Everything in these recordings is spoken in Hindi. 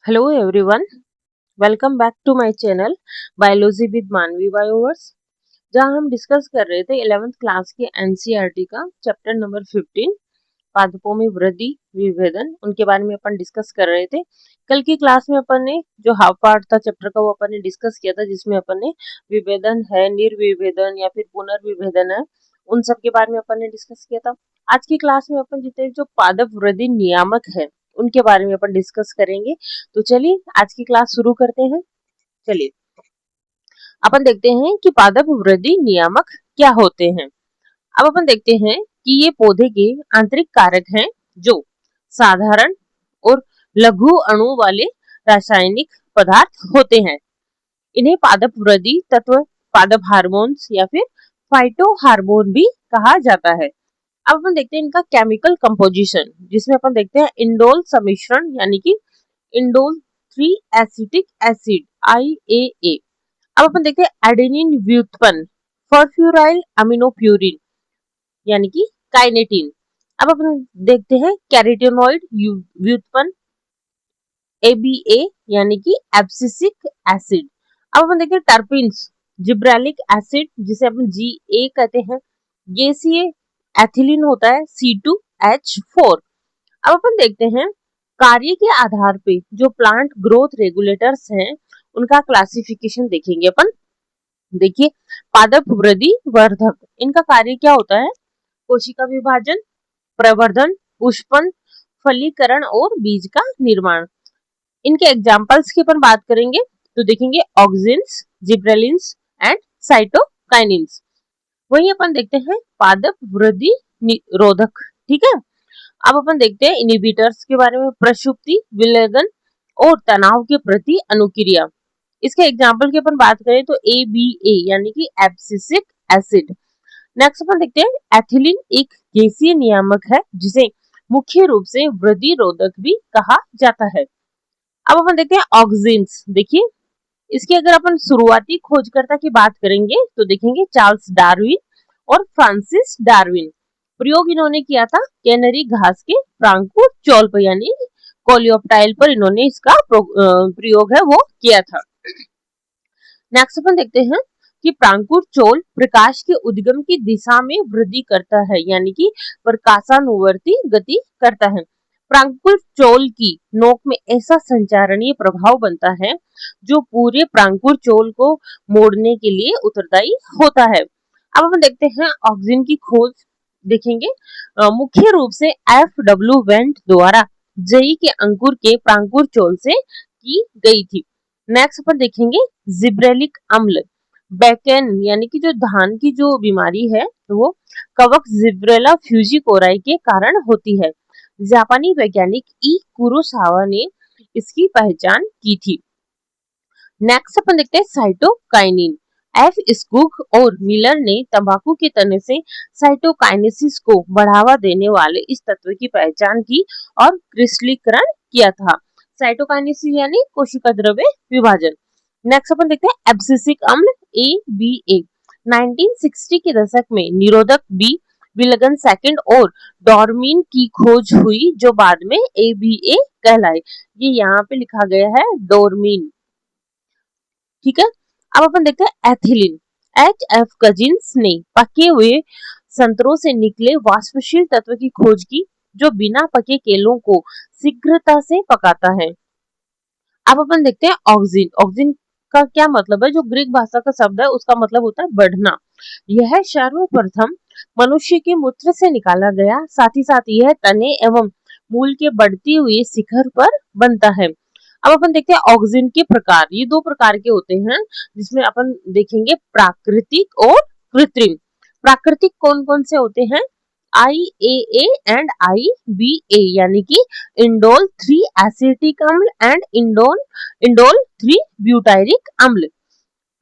Hello everyone, welcome back to my channel biology with Manvi Bioverse, जहां हम डिस्कस कर रहे थे 11th क्लास के एनसीईआरटी का चैप्टर नंबर 15 पादपों में वृद्धि विभेदन, उनके बारे में अपन डिस्कस कर रहे थे। कल की क्लास में अपन ने जो हाफ पार्ट था चैप्टर का वो अपन ने डिस्कस किया था, जिसमें अपन ने विभेदन है, निर्विभेदन या फिर पुनर्विभेदन है, उन सब के बारे में अपन ने डिस्कस किया था। आज की क्लास में अपन जितने जो पादप वृद्धि नियामक है उनके बारे में अपन डिस्कस करेंगे। तो चलिए आज की क्लास शुरू करते हैं। चलिए अपन देखते हैं कि पादप वृद्धि नियामक क्या होते हैं। अब अपन देखते हैं कि ये पौधे के आंतरिक कारक हैं जो साधारण और लघु अणु वाले रासायनिक पदार्थ होते हैं। इन्हें पादप वृद्धि तत्व, पादप हार्मोन्स या फिर फाइटो हार्मोन भी कहा जाता है। अब अपन देखते हैं इनका केमिकल कंपोजिशन, जिसमें अपन देखते हैं इंडोल सम्मिश्रण यानी कि इंडोल 3 एसिटिक एसिड IAA। अब अपन देखते हैं एडेनिन व्युत्पन्न फॉस्फोराइल अमीनोप्यूरिन यानी कि काइनेटिन। अब अपन देखते हैं कैरोटीनॉइड व्युत्पन्न ABA यानी कि एब्सिसिक एसिड। अब अपन देखते हैं टर्पिन्स जिब्रेलिक एसिड जिसे अपन GA कहते हैं, गैसीय एथिलीन होता है C2H4। अब अपन देखते हैं कार्य के आधार पे जो प्लांट ग्रोथ रेगुलेटर्स हैं उनका क्लासिफिकेशन देखेंगे अपन। देखिए पादप वृद्धि वर्धक, इनका कार्य क्या होता है? कोशिका विभाजन, प्रवर्धन, पुष्पन, फलीकरण और बीज का निर्माण। इनके एग्जाम्पल्स की अपन बात करेंगे तो देखेंगे ऑक्सिन्स, जिब्रेलिन्स एंड साइटोकाइनिन्स। वहीं अपन देखते हैं पादप वृद्धि निरोधक। ठीक है, अब अपन देखते हैं इनहिबिटर्स के बारे में, प्रक्षुब्धि, विलयन और तनाव के प्रति अनुक्रिया। इसके एग्जाम्पल की अपन बात करें तो ABA यानी कि एब्सिसिक एसिड। नेक्स्ट अपन देखते हैं एथिलीन एक गैसीय नियामक है जिसे मुख्य रूप से वृद्धि रोधक भी कहा जाता है। अब अपन देखते हैं ऑक्सिन्स। देखिए इसकी अगर अपन शुरुआती खोजकर्ता की बात करेंगे तो देखेंगे चार्ल्स डार्विन और फ्रांसिस डार्विन। प्रयोग इन्होंने किया था कैनरी घास के प्रांकुर चौल पर यानी कोलियोप्टाइल पर इन्होंने इसका प्रयोग है वो किया था। नेक्स्ट अपन देखते हैं कि प्रांकुर चौल प्रकाश के उद्गम की दिशा में वृद्धि करता है यानी कि प्रकाशानुवर्ती गति करता है। प्रांकुर चौल की नोक में ऐसा संचारणीय प्रभाव बनता है जो पूरे प्रांकुर चौल को मोड़ने के लिए उत्तरदायी होता है। अब हम देखते हैं ऑक्सिन की खोज देखेंगे। मुख्य रूप से FW वेंट द्वारा जई के अंकुर के प्रांकुर चौल से की गई थी। नेक्स्ट अपन देखेंगे जिब्रेलिक अम्ल। बैकेन यानी कि जो धान की जो बीमारी है वो कवक जिब्रेला फ्यूजिकोराई के कारण होती है। जापानी वैज्ञानिक ई कुरोसावा ने इसकी पहचान की थी। नेक्स्ट अपन देखते हैं साइटोकाइनिन। F स्कूक और मिलर ने तंबाकू के तने से साइटोकाइनेसिस को बढ़ावा देने वाले इस तत्व की पहचान की और क्रिस्टलीकरण किया था। साइटोकाइनेसिस यानी कोशिका द्रव्य विभाजन। नेक्स्ट अपन देखते हैं एब्सिसिक अम्ल ABA। 1960 के दशक में निरोधक B विलगन सेकंड और डॉर्मिन की खोज हुई जो बाद में ABA कहलाए। ये यहाँ पे लिखा गया है डोरमीन। ठीक है, अब अपन देखते हैं एथिलीन। HF कजिन्स ने पके हुए संतरों से निकले वाष्पशील तत्व की खोज की जो बिना पके केलों को शीघ्रता से पकाता है। अब अपन देखते हैं ऑक्सिन। ऑक्सिन का क्या मतलब है? जो ग्रीक भाषा का शब्द है उसका मतलब होता है बढ़ना। यह सर्वप्रथम मनुष्य के मूत्र से निकाला गया, साथ ही साथ यह तने एवं मूल के बढ़ती हुई शिखर पर बनता है। अब अपन देखते हैं ऑक्सिन के प्रकार। ये दो प्रकार के होते हैं जिसमें अपन देखेंगे प्राकृतिक और कृत्रिम। प्राकृतिक कौन कौन से होते हैं? IAA एंड IBA यानी कि इंडोल 3 एसिटिक अम्ल एंड इंडोल 3 ब्यूटायरिक अम्ल।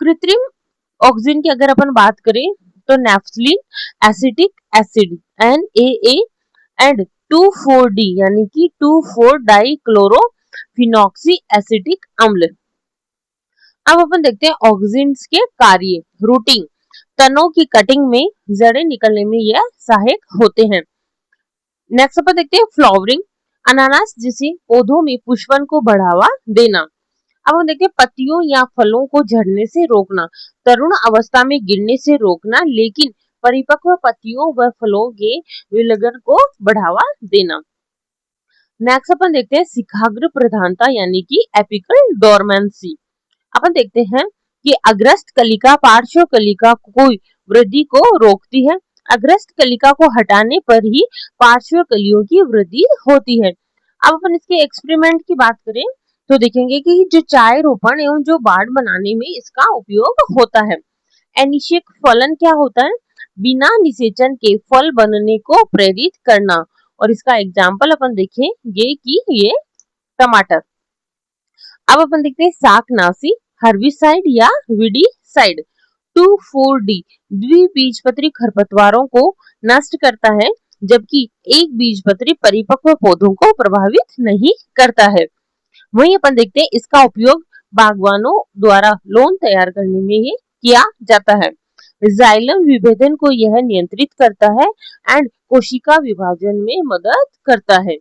कृत्रिम ऑक्सिन की अगर अपन बात करें तो naphthalene acetic acid NAA and 2,4-D यानी कि 2,4-डाइक्लोरोफिनॉक्सी एसिटिक अम्ल। अब अपन देखते हैं ऑक्सिन्स के कार्य। रूटिंग, तनों की कटिंग में, जड़ें निकलने में यह सहायक होते हैं। नेक्स्ट अपन देखते हैं फ्लावरिंग। अनानास जैसे पौधों में पुष्पन को बढ़ावा देना। अब हम देखते हैं पत्तियों या फलों को झड़ने से रोकना, तरुण अवस्था में गिरने से रोकना, लेकिन परिपक्व पत्तियों व फलों के विलगन को बढ़ावा देना। नेक्स्ट अपन देखते हैं शिखाग्र प्रधानता यानी कि एपिकल डोरमेंसी। अपन देखते हैं कि अग्रस्त कलिका पार्श्व कलिका को वृद्धि को रोकती है। अग्रस्त कलिका को हटाने पर ही पार्श्व कलियों की वृद्धि होती है। अब अपन इसके एक्सपेरिमेंट की बात करें तो देखेंगे कि जो चाय रोपण एवं जो बाड़ बनाने में इसका उपयोग होता है। अनिषेक फलन क्या होता है? बिना निषेचन के फल बनने को प्रेरित करना। और इसका एग्जाम्पल अपन देखेंगे कि ये टमाटर। अब अपन देखते हैं शाकनाशी, हर्बिसाइड या वीडीसाइड। 2,4-D द्विबीजपत्री खरपतवारों को नष्ट करता है, जबकि एक बीजपत्री परिपक्व पौधों को प्रभावित नहीं करता है। वहीं अपन देखते हैं इसका उपयोग बागवानों द्वारा लोन तैयार करने में ही किया जाता है। जाइलम विभेदन को यह नियंत्रित करता है एंड कोशिका विभाजन में मदद करता है।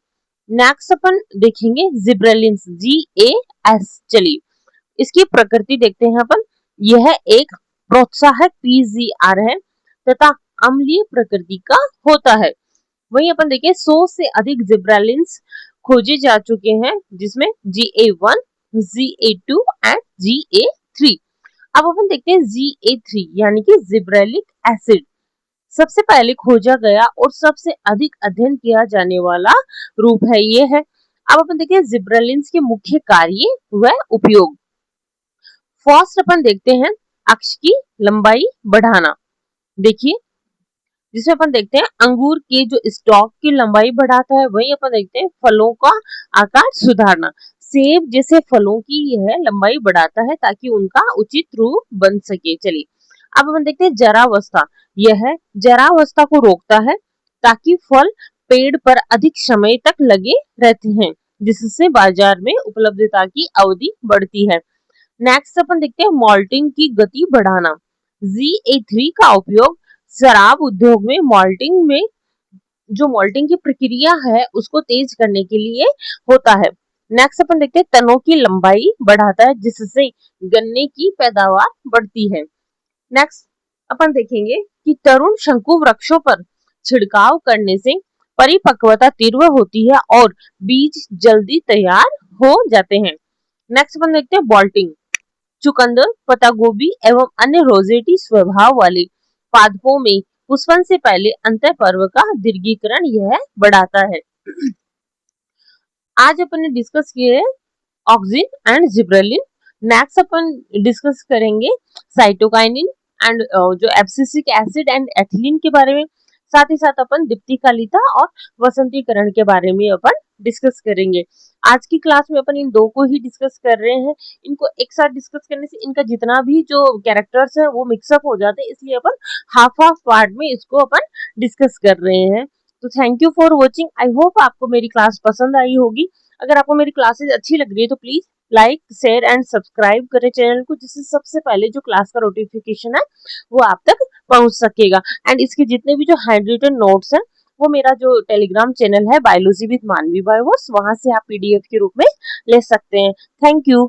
नेक्स्ट अपन देखेंगे जिब्रेलिन्स, GAS। चलिए इसकी प्रकृति देखते हैं अपन। यह एक प्रोत्साहक PGR है तथा अम्लीय प्रकृति का होता है। वहीं अपन देखें 100 से अधिक जिब्रेलिन्स खोजे जा चुके हैं, जिसमें GA1, GA2 एंड GA3। अब अपन देखते हैं GA3 यानी कि जिब्रेलिक एसिड सबसे पहले खोजा गया और सबसे अधिक अध्ययन किया जाने वाला रूप है ये है। अब अपन देखिए जिब्रेलिन्स के मुख्य कार्य व उपयोग। फर्स्ट अपन देखते हैं अक्ष की लंबाई बढ़ाना। देखिए जिसमें अपन देखते हैं अंगूर के जो स्टॉक की लंबाई बढ़ाता है, वहीं अपन देखते हैं फलों का आकार सुधारना। सेब जैसे फलों की यह लंबाई बढ़ाता है ताकि उनका उचित रूप बन सके। चलिए अब अपन देखते हैं जरावस्था। यह जरावस्था को रोकता है ताकि फल पेड़ पर अधिक समय तक लगे रहते हैं, जिससे बाजार में उपलब्धता की अवधि बढ़ती है। नेक्स्ट अपन देखते हैं मॉल्टिंग की गति बढ़ाना। GA3 का उपयोग शराब उद्योग में जो मॉल्टिंग की प्रक्रिया है उसको तेज करने के लिए होता है। नेक्स्ट अपन देखते हैं तनों की लंबाई बढ़ाता है, जिससे गन्ने की पैदावार बढ़ती है। नेक्स्ट अपन देखेंगे कि तरुण शंकु वृक्षों पर छिड़काव करने से परिपक्वता तीव्र होती है और बीज जल्दी तैयार हो जाते हैं। नेक्स्ट अपन देखते हैं बॉल्टिंग। चुकंदर, पत्ता गोभी एवं अन्य रोजेटी स्वभाव वाले पादपों में पुष्पन से पहले अंतःपर्व का दीर्घीकरण यह बढ़ाता है। आज अपन ने डिस्कस किए auxin and gibberellin. Next upon discuss करेंगे साइटोकाइनिन एंड जो एब्सिसिक एसिड एंड एथिलीन के बारे में। साथ ही साथ अपन दीप्तिकालिता और वसंतीकरण के बारे में अपन डिस्कस करेंगे। आज की क्लास में अपन इन दो को ही डिस्कस कर रहे हैं। इनको एक साथ डिस्कस करने से इनका जितना भी जो कैरेक्टर्स है वो मिक्सअप हो जाते हैं, इसलिए अपन हाफ पार्ट में इसको अपन डिस्कस कर रहे हैं। तो thank you for watching. I hope आपको मेरी क्लास पसंद आई होगी। अगर आपको मेरी क्लासेस अच्छी लग रही है तो please like, share and subscribe करें चैनल को, जिससे सबसे पहले जो क्लास का नोटिफिकेशन है वो आप तक पहुंच सकेगा। एंड इसके जितने भी जो हैंड रिटन नोट्स हैं वो मेरा जो टेलीग्राम चैनल है बायोलॉजी विद मानवी बायोवर्स, वहां से आप PDF के रूप में ले सकते हैं। Thank you.